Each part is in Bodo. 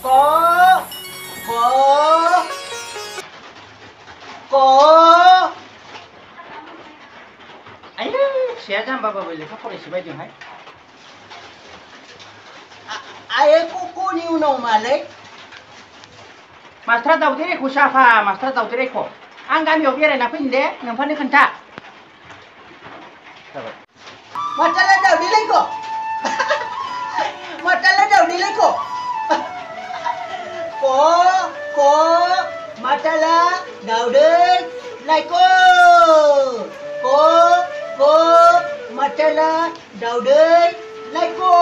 có có ấy sẽ ra bà bây giờ các con sẽ bay đường hay ai cô nhiều nào mà lấy master tàu thế này cô sa pha master tàu thế này cô anh gam nhiều bia này là phim đấy nhầm phân đi khẩn trạ master lên đầu đi lấy cô master lên đầu đi lấy cô có master là đầu đi lấy cô master là đầu đi lấy cô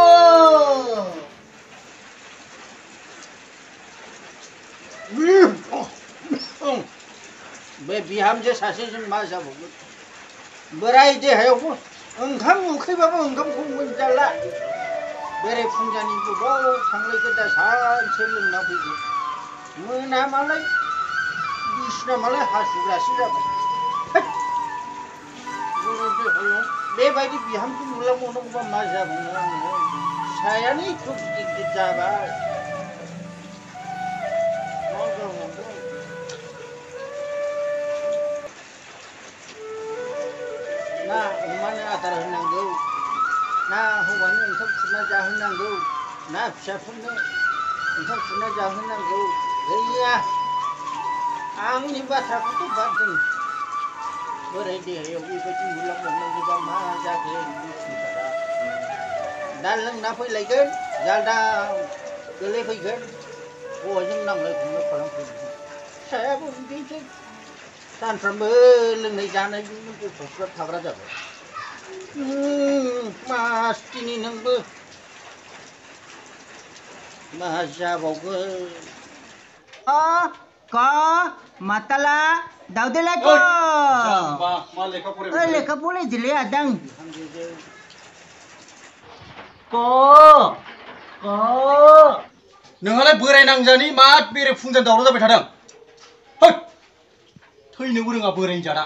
Baby hamje sasesun masa bugut. Berai je hayo ko. Engkam ukhi baba engkam khung jalla. Bere phungjani bu bo thanglai ke da san selung na biji. Muna malai bisna malai hasura sira ba. Guru je hayo. Be bai di biham tu mulam ono ba masa bunga. Saya ni khub dik jaba. Na umane atar honaंगौ ना हौवानो ओंखाम खुरना जाहोनांगौ ना फिसाफोरनो ओंखाम खुरना जाहोनांगौ गैया आंनि बाथ्राखौथ' बाददों बोराय देहायाव बेबायदि मुलाम्फानांगौबा मा जागोन संसारा दा लोंना फैलायगोन जालदा गोलैफैगोन हौवाजों नांलाय खमलाय खालामफैगोन फिसायाबो बिदिनोसै सानफ्रामबो लोंनाय जानायजोंनो गथ'फ्रा थाग्रा जाबाय मासथिनि नोंबो मा जाबावगोन क माताला दाउदेला क लेखा फरायदिलै आदां क नोंहालाय बोराय नांजानि मा बेरे फुंजान दावराव जाबाय थादों थैनोबो रोङा बोरायनि जादा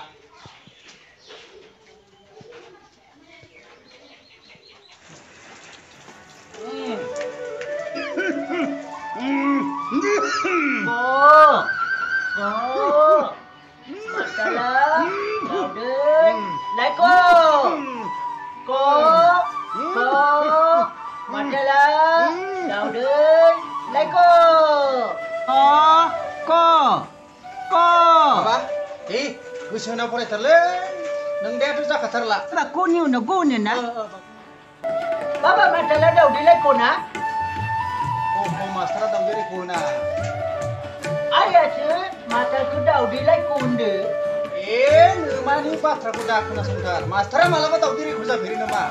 masalah daude lai ko masalah daude lai ko माबा गोसो होना फरायथारलै नोंदायाथ' जाखाथारला को नि उनाव go नि ना बाबा masalah daude lai ko ना मास्टारा दावदेरेखौ होना आयासो मास्टारखौ दावदै lai ko होनदो नोमानि बाथ्राखौ दा खोनासंथार मास्टारा मालाबा दावदेरेखौ जाफेरो नामा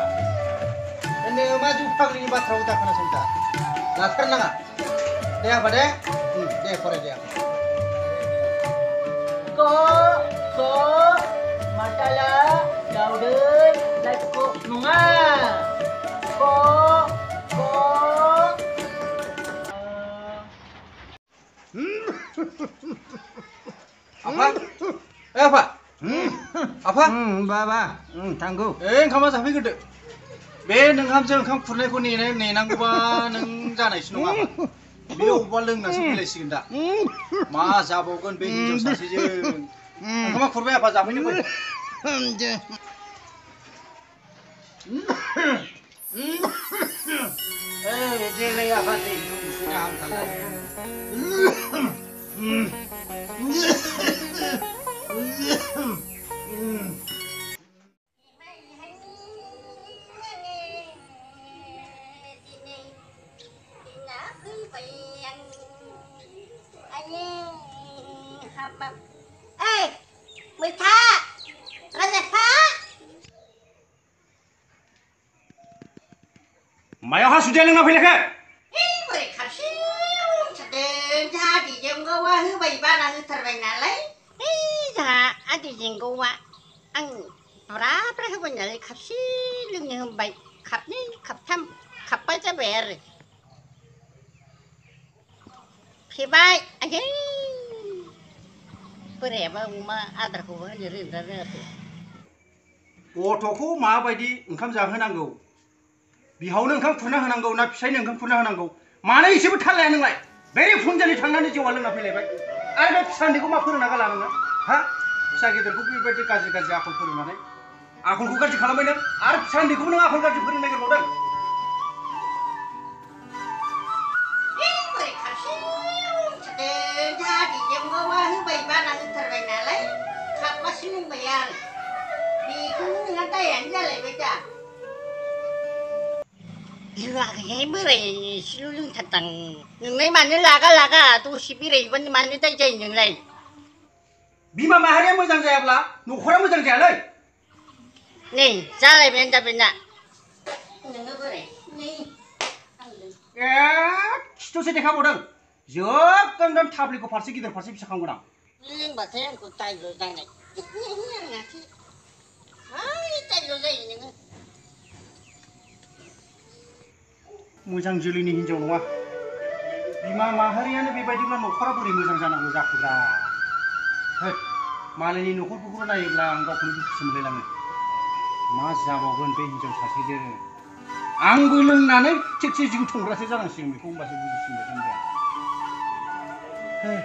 नोमा जौ फाग्लिनि बाथ्राखौ दा खोनासंथार लाथारनाङा दे आफा दे फराय दे ko masalah dauदै lai ko nङा ko Apa? Apa? Baba, tanggu. Oंखामा जाफैग्रोदो बे नोंहामजों ओंखाम खुरनायखौ नेनांगौबा नों जानायसो नङा बे अबेबा लोंनासो फैलायसिगोन दा मा जाबावगोन बे हिनजाव सासेजों ओंखामा खुरबाय आफा जाफैनो फै देलाय आफा दै Mày tha ra giải phá mày áo sudah lengah filaknya mày khát xíu chặt đêm cha thì dừng cô qua hứa bày ba là hứa thật bày nà lấy cha anh thì dừng cô qua anh ra hứa bày nà lấy khát xíu lưng như hứa bày khát ní khát thăm khát bay cha bè rồi khi bay anh ấy bữa nay mà adar cô vẫn nhớ đến đó गथ'खौ माबायदि ओंखाम जाहोनांगौ बिहावनो ओंखाम खुरना होनांगौ ना फिसायनो ओंखाम खुरना होनांगौ मानो एसेबो थाल लाया नोंलाय बेरे फुंजानि थांनानै जौआ लोंना फैलायबाय आरो बे फिसा उन्दैखौ मा फोरोंना गाला नोङो हा फिसा गेदेरखौ बेबायदि गाज्रि गाज्रि आखल फोरोंनानै आखलखौ गाज्रि खालामबाय नों आरो फिसा उन्दैखौबो नों आखल गाज्रि फोरोंनो नागिरबावदों बोरै खाबसिन थादों जोंहा बिजोंगावा होबाय बाना होथारबाय नालाय खाबबासो लोंबाय आं बेखौनो नोंहा दायानो जालायबाय दा लोङाखैहाय बोराय एसेल' लोंथारदां नोंलाय मानो लागा लागा दसे बेरायहैबानो मानो दाय जायो नोंलाय बिमा माहारिया मोजां जायाब्ला न'खरा मोजां जायालै नै जालायबायानो जाबायना नोङो बोराय नै ए खिथुसो देखाबावदों जोबगोन थाब्लिखौ फारसे गिदिर फारसे फिसा खालामगोन आं लोंबाथाय आंखौ दायल' दांनाय आंनासो हाय दायल' जायो नोङो मोजां जोलैनि हिनजाव नङा बिमा माहारियानो बेबायदिब्ला न'खरा बोरै मोजां जानांगौ जाखोब्रा होद मालायनि न'खरफोरखौ नायोब्ला आं गावखौनो दुखुसो मोनलायलाङो मा जाबावगोन बे हिनजाव सासेजों आंबो लोंनानै थिगसे जिउ थंग्रासो जानांसिगोन बेखौ होमबासो बुजिसिगोन जों